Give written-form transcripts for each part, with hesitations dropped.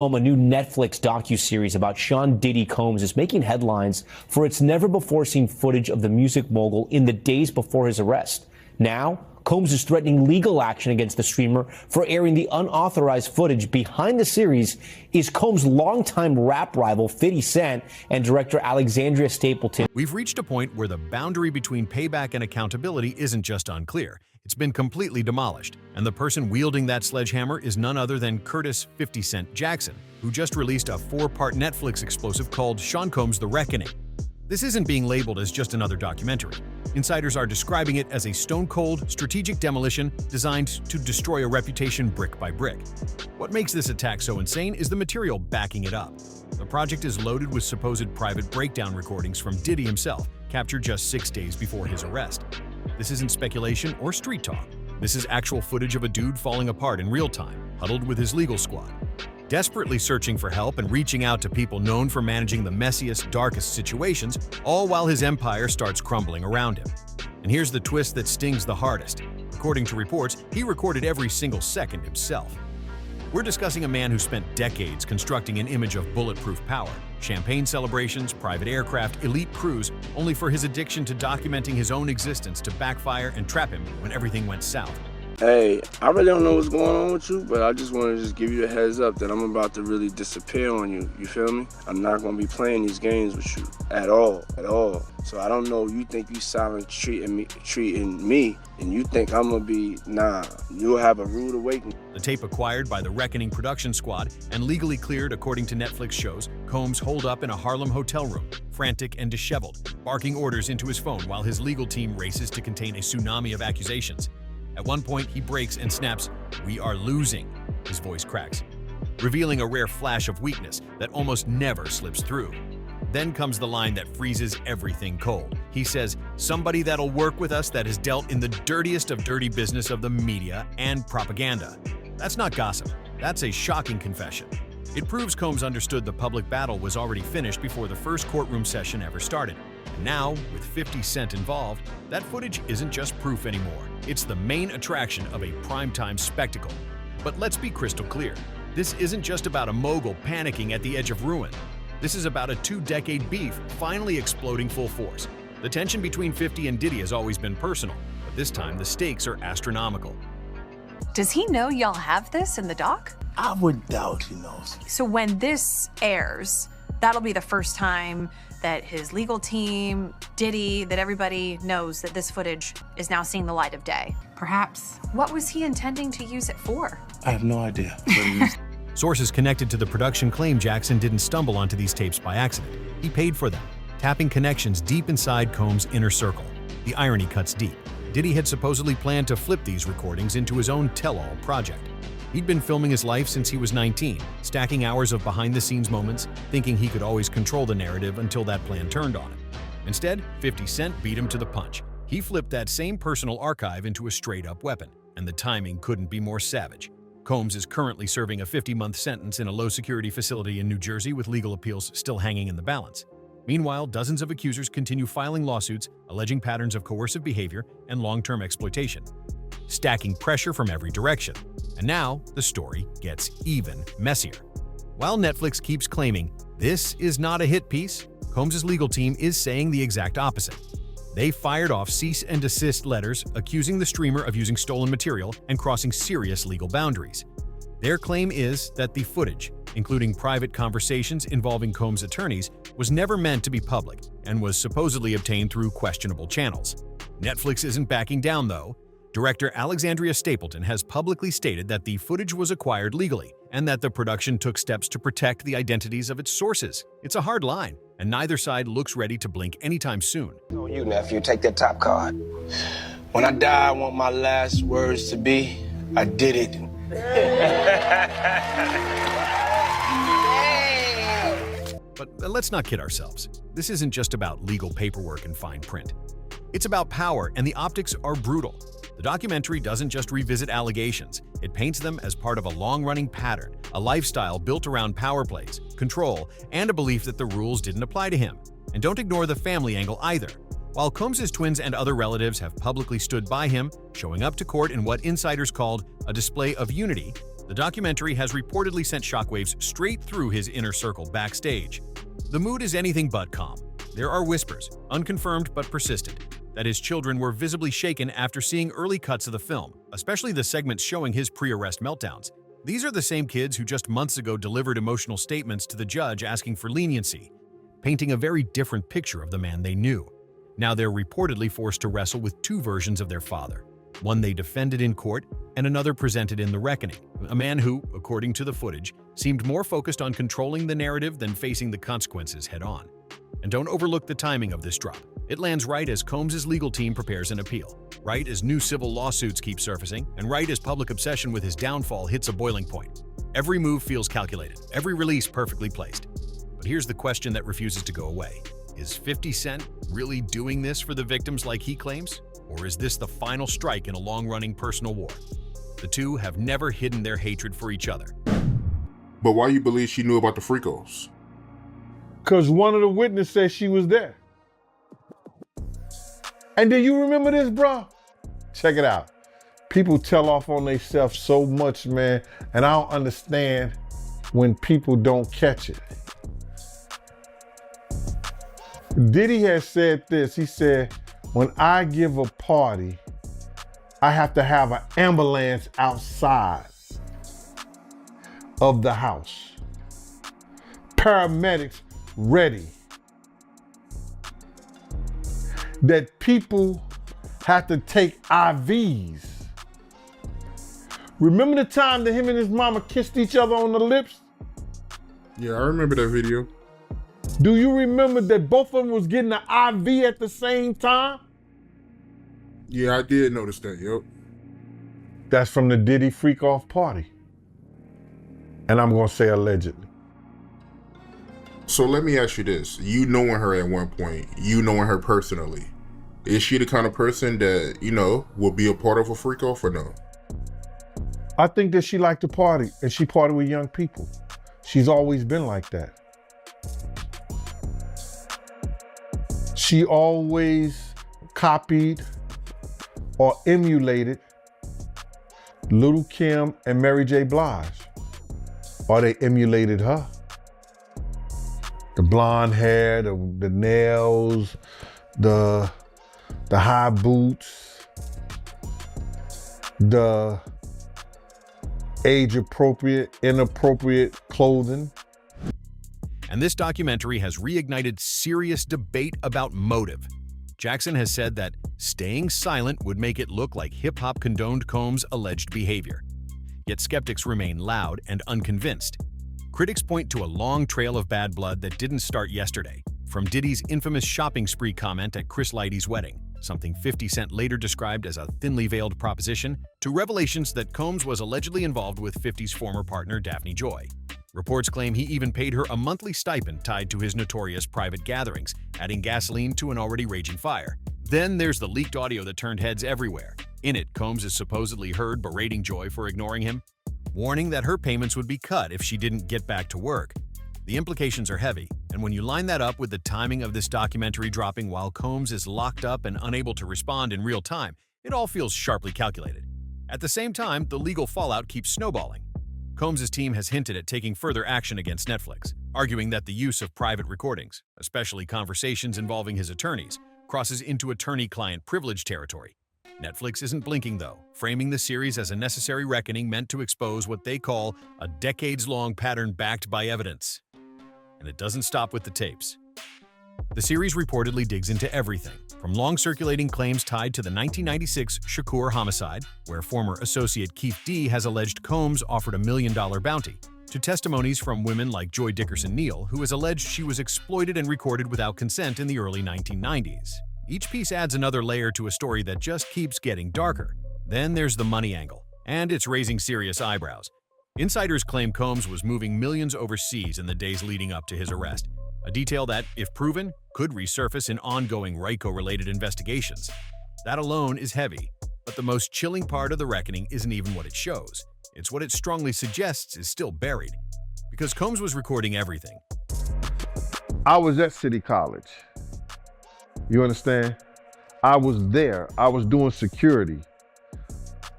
A new Netflix docuseries about Sean Diddy Combs is making headlines for its never-before-seen footage of the music mogul in the days before his arrest. Now, Combs is threatening legal action against the streamer for airing the unauthorized footage. Behind the series is Combs' longtime rap rival 50 Cent and director Alexandria Stapleton. We've reached a point where the boundary between payback and accountability isn't just unclear. It's been completely demolished, and the person wielding that sledgehammer is none other than Curtis 50 Cent Jackson, who just released a 4-part Netflix explosive called Sean Combs: The Reckoning. This isn't being labeled as just another documentary. Insiders are describing it as a stone-cold, strategic demolition designed to destroy a reputation brick by brick. What makes this attack so insane is the material backing it up. The project is loaded with supposed private breakdown recordings from Diddy himself, captured just 6 days before his arrest. This isn't speculation or street talk. This is actual footage of a dude falling apart in real time, huddled with his legal squad, desperately searching for help and reaching out to people known for managing the messiest, darkest situations, all while his empire starts crumbling around him. And here's the twist that stings the hardest. According to reports, he recorded every single second himself. We're discussing a man who spent decades constructing an image of bulletproof power, champagne celebrations, private aircraft, elite crews, only for his addiction to documenting his own existence to backfire and trap him when everything went south. Hey, I really don't know what's going on with you, but I just want to just give you a heads up that I'm about to really disappear on you. You feel me? I'm not going to be playing these games with you at all. So I don't know, you think you silent treating me, and you think I'm going to be, nah, you'll have a rude awakening. The tape acquired by the Reckoning production squad and legally cleared according to Netflix shows Combs holed up in a Harlem hotel room, frantic and disheveled, barking orders into his phone while his legal team races to contain a tsunami of accusations. At one point, he breaks and snaps, "We are losing." His voice cracks, revealing a rare flash of weakness that almost never slips through. Then comes the line that freezes everything cold. He says, "Somebody that'll work with us that has dealt in the dirtiest of dirty business of the media and propaganda." That's not gossip. That's a shocking confession. It proves Combs understood the public battle was already finished before the first courtroom session ever started. And now, with 50 Cent involved, that footage isn't just proof anymore. It's the main attraction of a primetime spectacle. But let's be crystal clear. This isn't just about a mogul panicking at the edge of ruin. This is about a 2-decade beef finally exploding full force. The tension between 50 and Diddy has always been personal, but this time the stakes are astronomical. Does he know y'all have this in the doc? I would doubt he knows. So when this airs, that'll be the first time that his legal team, Diddy, that everybody knows that this footage is now seeing the light of day. Perhaps. What was he intending to use it for? I have no idea. Sources connected to the production claim Jackson didn't stumble onto these tapes by accident. He paid for them, tapping connections deep inside Combs' inner circle. The irony cuts deep. Diddy had supposedly planned to flip these recordings into his own tell-all project. He'd been filming his life since he was 19, stacking hours of behind-the-scenes moments, thinking he could always control the narrative until that plan turned on him. Instead, 50 Cent beat him to the punch. He flipped that same personal archive into a straight-up weapon, and the timing couldn't be more savage. Combs is currently serving a 50-month sentence in a low-security facility in New Jersey with legal appeals still hanging in the balance. Meanwhile, dozens of accusers continue filing lawsuits alleging patterns of coercive behavior and long-term exploitation, stacking pressure from every direction. And now, the story gets even messier. While Netflix keeps claiming this is not a hit piece, Combs' legal team is saying the exact opposite. They fired off cease and desist letters accusing the streamer of using stolen material and crossing serious legal boundaries. Their claim is that the footage, including private conversations involving Combs' attorneys, was never meant to be public and was supposedly obtained through questionable channels. Netflix isn't backing down, though. Director Alexandria Stapleton has publicly stated that the footage was acquired legally and that the production took steps to protect the identities of its sources. It's a hard line, and neither side looks ready to blink anytime soon. You, nephew, take that top card. When I die, I want my last words to be, I did it. But let's not kid ourselves. This isn't just about legal paperwork and fine print. It's about power, and the optics are brutal. The documentary doesn't just revisit allegations, it paints them as part of a long-running pattern, a lifestyle built around power plays, control, and a belief that the rules didn't apply to him. And don't ignore the family angle either. While Combs' twins and other relatives have publicly stood by him, showing up to court in what insiders called a display of unity, The documentary has reportedly sent shockwaves straight through his inner circle backstage. The mood is anything but calm. There are whispers, unconfirmed but persistent, that his children were visibly shaken after seeing early cuts of the film, especially the segments showing his pre-arrest meltdowns. These are the same kids who just months ago delivered emotional statements to the judge asking for leniency, painting a very different picture of the man they knew. Now they're reportedly forced to wrestle with two versions of their father, one they defended in court and another presented in The Reckoning, a man who, according to the footage, seemed more focused on controlling the narrative than facing the consequences head-on. And don't overlook the timing of this drop. It lands right as Combs' legal team prepares an appeal, right as new civil lawsuits keep surfacing, and right as public obsession with his downfall hits a boiling point. Every move feels calculated, every release perfectly placed. But here's the question that refuses to go away. Is 50 Cent really doing this for the victims like he claims? Or is this the final strike in a long-running personal war? The two have never hidden their hatred for each other. But why you believe she knew about the Fricos? Because one of the witnesses said she was there. And do you remember this, bro? Check it out. People tell off on themselves so much, man, and I don't understand when people don't catch it. Diddy has said this. He said, when I give a party, I have to have an ambulance outside of the house. Paramedics ready. That people have to take IVs. Remember the time that him and his mama kissed each other on the lips? Yeah, I remember that video. Do you remember that both of them was getting an IV at the same time? Yeah, I did notice that, yep. That's from the Diddy freak off party. And I'm gonna say allegedly. So let me ask you this. You knowing her at one point, you knowing her personally, is she the kind of person that, will be a part of a freak off or no? I think that she liked to party and she partied with young people. She's always been like that. She always copied or emulated Lil' Kim and Mary J. Blige, or they emulated her. The blonde hair, the nails, the high boots, the age-appropriate, inappropriate clothing. And this documentary has reignited serious debate about motive. Jackson has said that staying silent would make it look like hip-hop condoned Combs' alleged behavior. Yet skeptics remain loud and unconvinced. Critics point to a long trail of bad blood that didn't start yesterday, from Diddy's infamous shopping spree comment at Chris Lighty's wedding, something 50 Cent later described as a thinly veiled proposition, to revelations that Combs was allegedly involved with 50's former partner Daphne Joy. Reports claim he even paid her a monthly stipend tied to his notorious private gatherings, adding gasoline to an already raging fire. Then there's the leaked audio that turned heads everywhere. In it, Combs is supposedly heard berating Joy for ignoring him, warning that her payments would be cut if she didn't get back to work. The implications are heavy, and when you line that up with the timing of this documentary dropping while Combs is locked up and unable to respond in real time, it all feels sharply calculated. At the same time, the legal fallout keeps snowballing. Combs' team has hinted at taking further action against Netflix, arguing that the use of private recordings, especially conversations involving his attorneys, crosses into attorney-client privilege territory. Netflix isn't blinking, though, framing the series as a necessary reckoning meant to expose what they call a decades-long pattern backed by evidence. And it doesn't stop with the tapes. The series reportedly digs into everything, from long-circulating claims tied to the 1996 Shakur homicide, where former associate Keith D has alleged Combs offered $1 million bounty, to testimonies from women like Joy Dickerson-Neal, who has alleged she was exploited and recorded without consent in the early 1990s. Each piece adds another layer to a story that just keeps getting darker. Then there's the money angle, and it's raising serious eyebrows. Insiders claim Combs was moving millions overseas in the days leading up to his arrest, a detail that, if proven, could resurface in ongoing RICO-related investigations. That alone is heavy, but the most chilling part of the reckoning isn't even what it shows. It's what it strongly suggests is still buried. Because Combs was recording everything. I was at City College. You understand? I was there. I was doing security.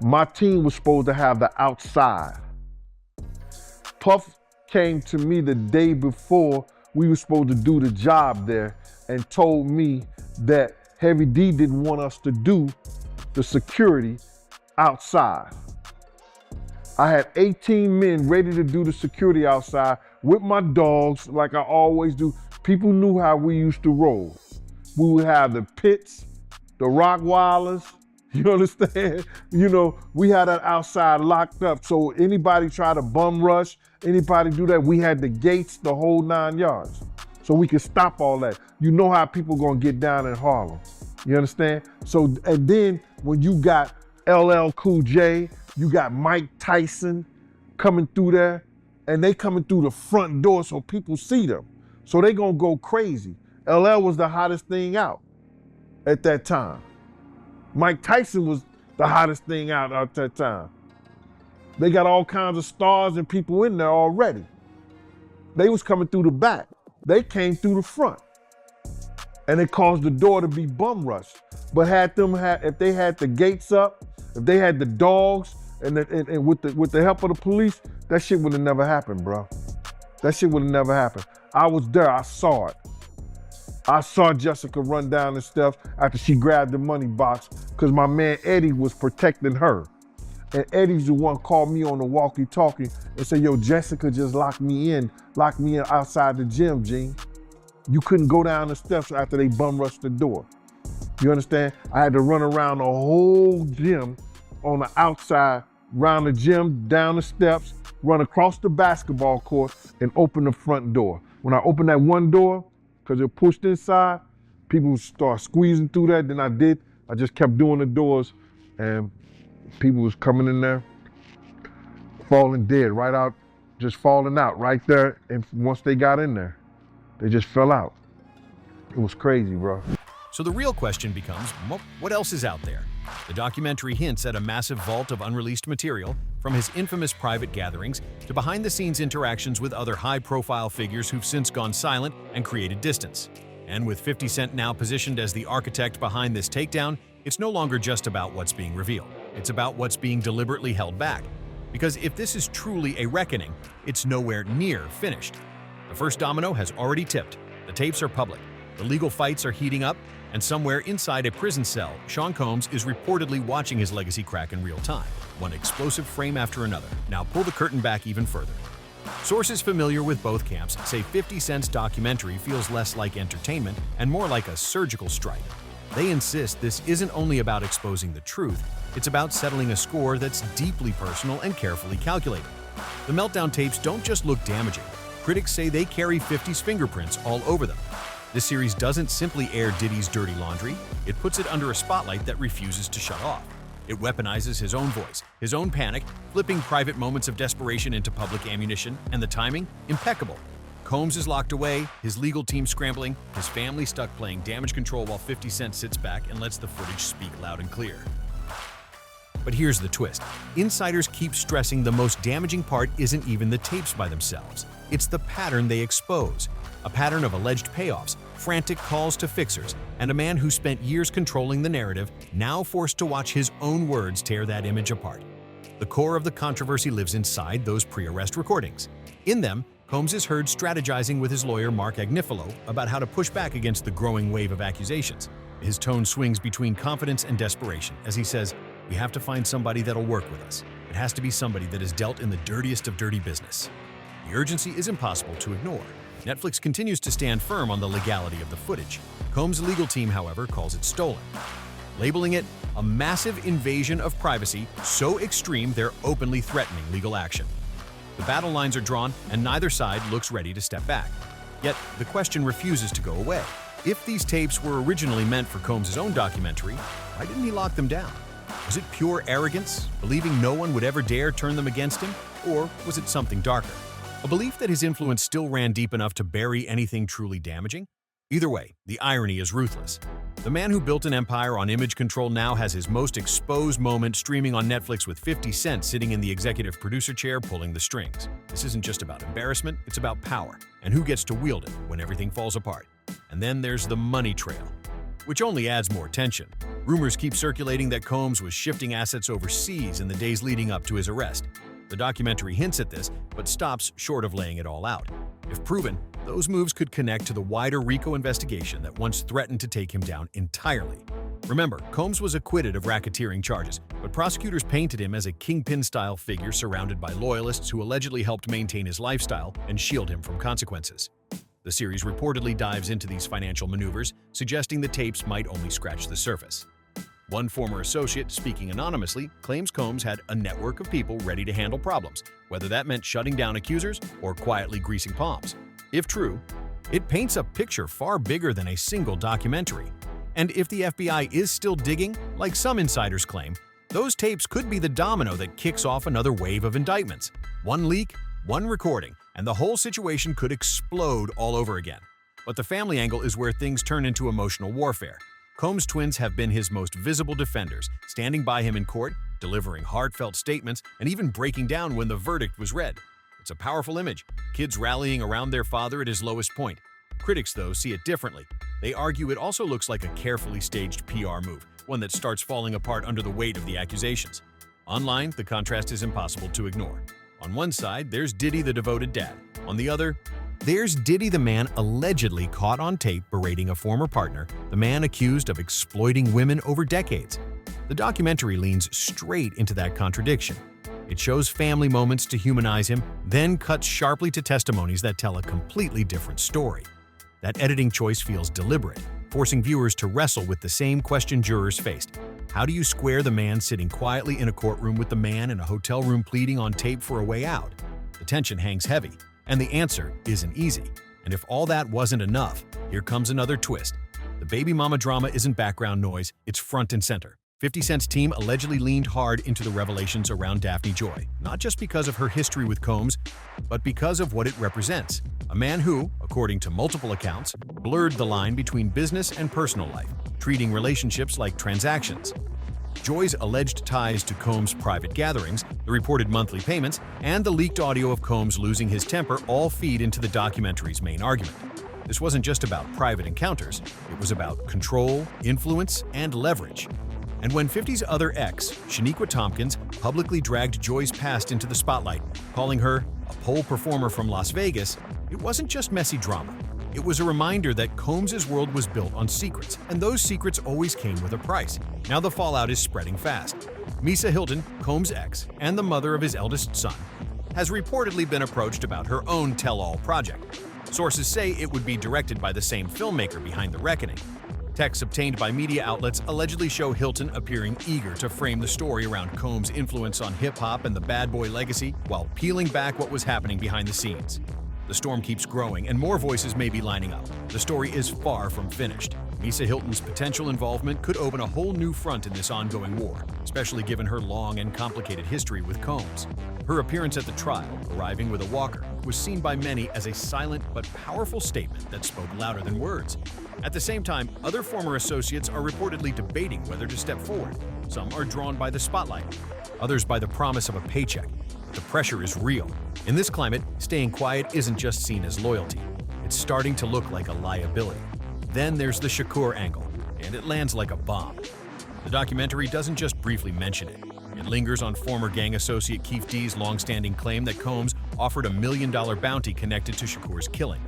My team was supposed to have the outside. Puff came to me the day before we were supposed to do the job there and told me that Heavy D didn't want us to do the security outside. I had 18 men ready to do the security outside with my dogs like I always do. People knew how we used to roll. We would have the pits, the Rockwilders, you understand? You know, we had that outside locked up. So anybody try to bum rush, anybody do that, we had the gates, the whole 9 yards. So we could stop all that. You know how people gonna get down in Harlem. You understand? So, and then when you got LL Cool J, you got Mike Tyson coming through there, and they coming through the front door so people see them. So they gonna go crazy. LL was the hottest thing out at that time. Mike Tyson was the hottest thing out at that time. They got all kinds of stars and people in there already. They was coming through the back. They came through the front. And it caused the door to be bum rushed. But if they had the gates up, if they had the dogs, and with the help of the police, that shit would have never happened, bro. That shit would have never happened. I was there, I saw it. I saw Jessica run down the steps after she grabbed the money box because my man Eddie was protecting her. And Eddie's the one called me on the walkie-talkie and said, yo, Jessica just locked me in outside the gym, Gene. You couldn't go down the steps after they bum rushed the door. You understand? I had to run around the whole gym on the outside, around the gym, down the steps, run across the basketball court, and open the front door. When I opened that one door, because it pushed inside, people start squeezing through that. Then I just kept doing the doors, and people was coming in there, falling dead, right out, just falling out right there. And once they got in there, they just fell out. It was crazy, bro. So the real question becomes, what else is out there? The documentary hints at a massive vault of unreleased material, from his infamous private gatherings to behind-the-scenes interactions with other high-profile figures who've since gone silent and created distance. And with 50 Cent now positioned as the architect behind this takedown, it's no longer just about what's being revealed. It's about what's being deliberately held back. Because if this is truly a reckoning, it's nowhere near finished. The first domino has already tipped. The tapes are public. The legal fights are heating up, and somewhere inside a prison cell, Sean Combs is reportedly watching his legacy crack in real time, one explosive frame after another. Now pull the curtain back even further. Sources familiar with both camps say 50 Cent's documentary feels less like entertainment and more like a surgical strike. They insist this isn't only about exposing the truth, it's about settling a score that's deeply personal and carefully calculated. The meltdown tapes don't just look damaging. Critics say they carry 50's fingerprints all over them. This series doesn't simply air Diddy's dirty laundry, it puts it under a spotlight that refuses to shut off. It weaponizes his own voice, his own panic, flipping private moments of desperation into public ammunition, and the timing, impeccable. Combs is locked away, his legal team scrambling, his family stuck playing damage control while 50 Cent sits back and lets the footage speak loud and clear. But here's the twist. Insiders keep stressing the most damaging part isn't even the tapes by themselves. It's the pattern they expose. A pattern of alleged payoffs, frantic calls to fixers, and a man who spent years controlling the narrative, now forced to watch his own words tear that image apart. The core of the controversy lives inside those pre-arrest recordings. In them, Combs is heard strategizing with his lawyer Mark Agnifilo about how to push back against the growing wave of accusations. His tone swings between confidence and desperation as he says, "We have to find somebody that'll work with us. It has to be somebody that has dealt in the dirtiest of dirty business." The urgency is impossible to ignore. Netflix continues to stand firm on the legality of the footage. Combs' legal team, however, calls it stolen, labeling it a massive invasion of privacy so extreme they're openly threatening legal action. The battle lines are drawn, and neither side looks ready to step back. Yet, the question refuses to go away. If these tapes were originally meant for Combs' own documentary, why didn't he lock them down? Was it pure arrogance, believing no one would ever dare turn them against him? Or was it something darker? A belief that his influence still ran deep enough to bury anything truly damaging? Either way, the irony is ruthless. The man who built an empire on image control now has his most exposed moment streaming on Netflix with 50 Cent sitting in the executive producer chair pulling the strings. This isn't just about embarrassment, it's about power, and who gets to wield it when everything falls apart. And then there's the money trail, which only adds more tension. Rumors keep circulating that Combs was shifting assets overseas in the days leading up to his arrest. The documentary hints at this, but stops short of laying it all out. If proven, those moves could connect to the wider RICO investigation that once threatened to take him down entirely. Remember, Combs was acquitted of racketeering charges, but prosecutors painted him as a kingpin-style figure surrounded by loyalists who allegedly helped maintain his lifestyle and shield him from consequences. The series reportedly dives into these financial maneuvers, suggesting the tapes might only scratch the surface. One former associate, speaking anonymously, claims Combs had a network of people ready to handle problems, whether that meant shutting down accusers or quietly greasing palms. If true, it paints a picture far bigger than a single documentary. And if the FBI is still digging, like some insiders claim, those tapes could be the domino that kicks off another wave of indictments. One leak, one recording, and the whole situation could explode all over again. But the family angle is where things turn into emotional warfare. Combs twins have been his most visible defenders, standing by him in court, delivering heartfelt statements, and even breaking down when the verdict was read. It's a powerful image, kids rallying around their father at his lowest point. Critics, though, see it differently. They argue it also looks like a carefully staged PR move, one that starts falling apart under the weight of the accusations. Online, the contrast is impossible to ignore. On one side, there's Diddy, the devoted dad. On the other, there's Diddy, the man allegedly caught on tape berating a former partner, the man accused of exploiting women over decades. The documentary leans straight into that contradiction. It shows family moments to humanize him, then cuts sharply to testimonies that tell a completely different story. That editing choice feels deliberate, forcing viewers to wrestle with the same question jurors faced. How do you square the man sitting quietly in a courtroom with the man in a hotel room pleading on tape for a way out? The tension hangs heavy, and the answer isn't easy. And if all that wasn't enough, here comes another twist. The baby mama drama isn't background noise, it's front and center. 50 Cent's team allegedly leaned hard into the revelations around Daphne Joy, not just because of her history with Combs, but because of what it represents. A man who, according to multiple accounts, blurred the line between business and personal life, treating relationships like transactions. Joy's alleged ties to Combs' private gatherings, the reported monthly payments, and the leaked audio of Combs losing his temper all feed into the documentary's main argument. This wasn't just about private encounters, it was about control, influence, and leverage. And when 50's other ex, Shaniqua Tompkins, publicly dragged Joy's past into the spotlight, calling her a pole performer from Las Vegas, it wasn't just messy drama. It was a reminder that Combs' world was built on secrets, and those secrets always came with a price. Now the fallout is spreading fast. Misa Hilton, Combs' ex, and the mother of his eldest son, has reportedly been approached about her own tell-all project. Sources say it would be directed by the same filmmaker behind The Reckoning. Texts obtained by media outlets allegedly show Hilton appearing eager to frame the story around Combs' influence on hip-hop and the bad boy legacy while peeling back what was happening behind the scenes. The storm keeps growing and more voices may be lining up. The story is far from finished. Misa Hilton's potential involvement could open a whole new front in this ongoing war, especially given her long and complicated history with Combs. Her appearance at the trial, arriving with a walker, was seen by many as a silent but powerful statement that spoke louder than words. At the same time, other former associates are reportedly debating whether to step forward. Some are drawn by the spotlight, others by the promise of a paycheck. The pressure is real. In this climate, staying quiet isn't just seen as loyalty. It's starting to look like a liability. Then there's the Shakur angle, and it lands like a bomb. The documentary doesn't just briefly mention it. It lingers on former gang associate Keefe D's long-standing claim that Combs offered $1 million bounty connected to Shakur's killing.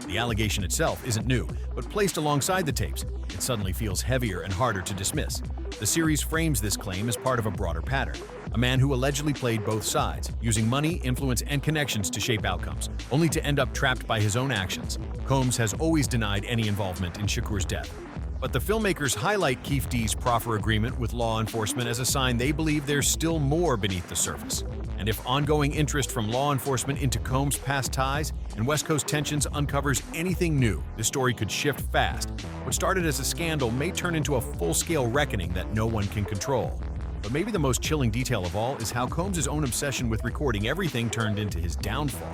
The allegation itself isn't new, but placed alongside the tapes, it suddenly feels heavier and harder to dismiss. The series frames this claim as part of a broader pattern. A man who allegedly played both sides, using money, influence, and connections to shape outcomes, only to end up trapped by his own actions. Combs has always denied any involvement in Shakur's death. But the filmmakers highlight Keefe D's proffer agreement with law enforcement as a sign they believe there's still more beneath the surface. And if ongoing interest from law enforcement into Combs' past ties and West Coast tensions uncovers anything new, this story could shift fast. What started as a scandal may turn into a full-scale reckoning that no one can control. But maybe the most chilling detail of all is how Combs' own obsession with recording everything turned into his downfall.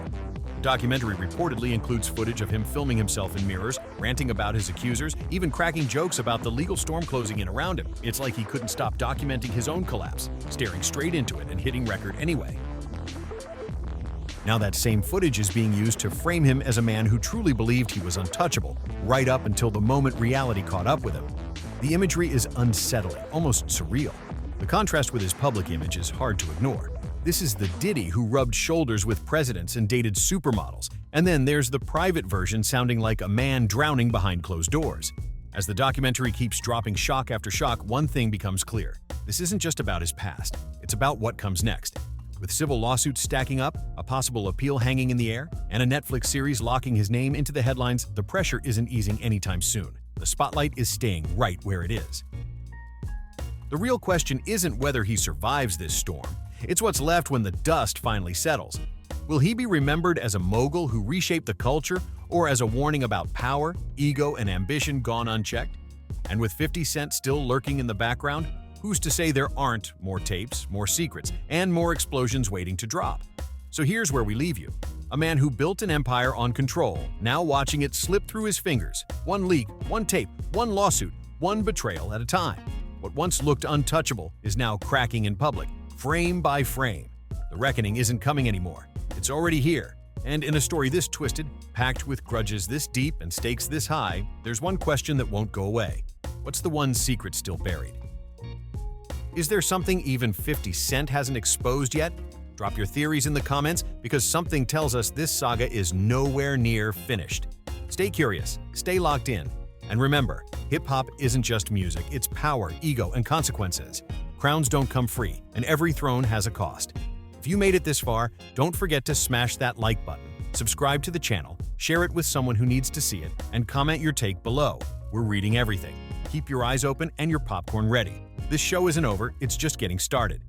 The documentary reportedly includes footage of him filming himself in mirrors, ranting about his accusers, even cracking jokes about the legal storm closing in around him. It's like he couldn't stop documenting his own collapse, staring straight into it and hitting record anyway. Now that same footage is being used to frame him as a man who truly believed he was untouchable, right up until the moment reality caught up with him. The imagery is unsettling, almost surreal. The contrast with his public image is hard to ignore. This is the Diddy who rubbed shoulders with presidents and dated supermodels. And then there's the private version sounding like a man drowning behind closed doors. As the documentary keeps dropping shock after shock, one thing becomes clear. This isn't just about his past, it's about what comes next. With civil lawsuits stacking up, a possible appeal hanging in the air, and a Netflix series locking his name into the headlines, the pressure isn't easing anytime soon. The spotlight is staying right where it is. The real question isn't whether he survives this storm, it's what's left when the dust finally settles. Will he be remembered as a mogul who reshaped the culture, or as a warning about power, ego, and ambition gone unchecked? And with 50 Cent still lurking in the background, who's to say there aren't more tapes, more secrets, and more explosions waiting to drop? So here's where we leave you. A man who built an empire on control, now watching it slip through his fingers. One leak, one tape, one lawsuit, one betrayal at a time. What once looked untouchable is now cracking in public, frame by frame. The reckoning isn't coming anymore. It's already here. And in a story this twisted, packed with grudges this deep and stakes this high, there's one question that won't go away. What's the one secret still buried? Is there something even 50 Cent hasn't exposed yet? Drop your theories in the comments, because something tells us this saga is nowhere near finished. Stay curious, stay locked in, and remember, hip-hop isn't just music, it's power, ego, and consequences. Crowns don't come free, and every throne has a cost. If you made it this far, don't forget to smash that like button, subscribe to the channel, share it with someone who needs to see it, and comment your take below. We're reading everything. Keep your eyes open and your popcorn ready. This show isn't over, it's just getting started.